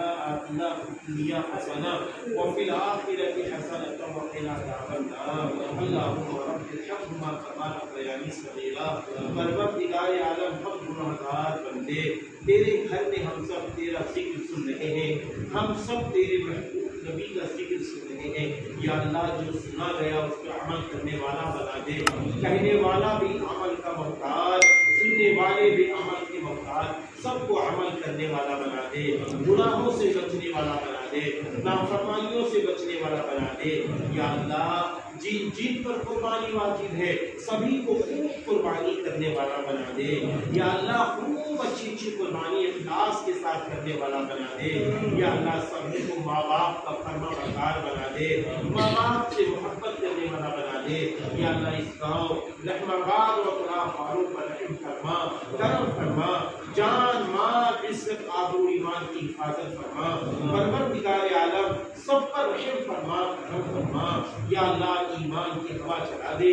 آتنا في الدنيا حسنة وفي الآخرة حسنة وقنا عذاب النار اللهم رب ارحمهما كما ربياني صغيرا پروردگار عالم ہم گناہگار بندے تیرے گھر میں ہم سب تیرا ذکر سن رہے ہیں، ہم سب تیرے محبوب نبی کا ذکر سن رہے ہیں، یا اللہ جو سنا گیا اس پہ عمل کرنے والا بنا دے، کہنے والا بھی عمل کا محتاج، سننے والے بھی عمل کے محتاج، سب کو عمل کرنے والا بنا دے، گناہوں سے بچنے والا بنا دے، نافرمانیوں سے بچنے والا بنا دے، یا اللہ جن پر قربانی واجب ہے سبھی کو خوب قربانی کرنے والا بنا دے، یا اللہ خوب اچھی اچھی قربانی اخلاص کے ساتھ کرنے والا بنا دے، یا اللہ سبھی کو ماں باپ کا فرما بردار بنا دے، ماں باپ سے محبت کرنے والا بنا دے، یا اللہ اس گاؤں رحم آباد و اطراف والوں پر رحم فرما، کرم فرما، جان مال عزت آبرو ایمان کی حفاظت فرما، پروردگار عالم سب پر رحم فرما، کرم فرما، یا اللہ ایمان کی ہوا چلا دے،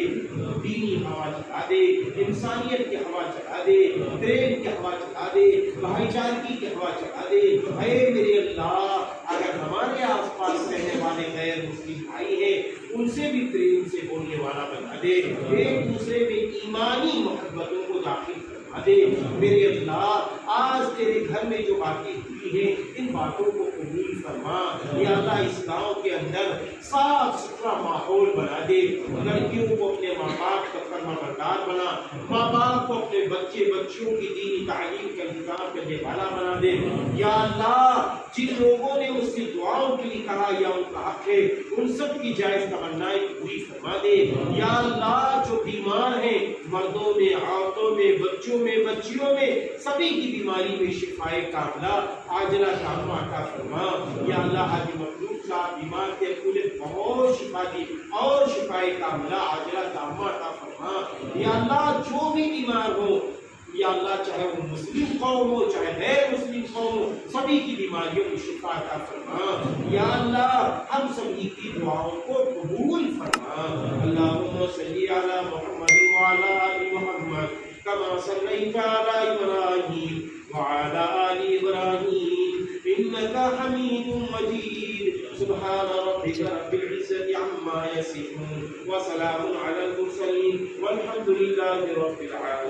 دینی ہوا چلا دے، انسانیت کی ہوا چلا دے، پریم کی ہوا چلا دے، بھائی چارگی کی ہوا چلا دے، اے میرے اللہ اگر ہمارے آس پاس رہنے والے غیر مسلم بھائی ہیں ان سے بھی پریم سے بولنے والا بنا دے، ایک دوسرے میں ایمانی محبتوں کو داخل فرما دے، میرے اللہ آج تیرے گھر میں جو باتیں ہوئی ہیں ان باتوں کو قبول فرما، یا اللہ اس گاؤں کے اندر صاف ستھرا ماحول بنا دے، لڑکیوں کو اپنے ماں باپ کا فرما بردار بنا، ماں باپ کو اپنے بچے بچیوں کی دینی تعلیم کا انتظام کرنے والا بنا دے، یا اللہ جن لوگوں نے اس کی دعاؤں کے لیے کہا یا ان کا حق ہے ان سب کی جائز تمنائیں پوری فرما دے، یا اللہ جو بیمار ہیں مردوں میں عورتوں میں بچوں میں بچیوں میں سبھی کی بیماری میں شفائے کاملہ عاجلہ تامہ عطا فرما، یا اللہ حاجی مخلوق صاحب بیمار تھے انہیں بہت شفا دی اور شفائے کاملہ عاجلہ تامہ عطا فرما، یا اللہ جو بھی بیمار ہو یا اللہ چاہے وہ مسلم قوم ہو چاہے غیر مسلم قوم ہو سبھی کی بیماریوں کی شفا عطا فرما، یا اللہ ہم سبھی کی دعاؤں کو قبول فرما، اللہم صلی علی محمد وعلی آل محمد کما صلیت علی ابراہیم وعلی آل ابراہیم انک حمید مجید، سبحان ربک رب العزة عما یصفون وسلام علی المرسلین والحمد للہ رب العالمین۔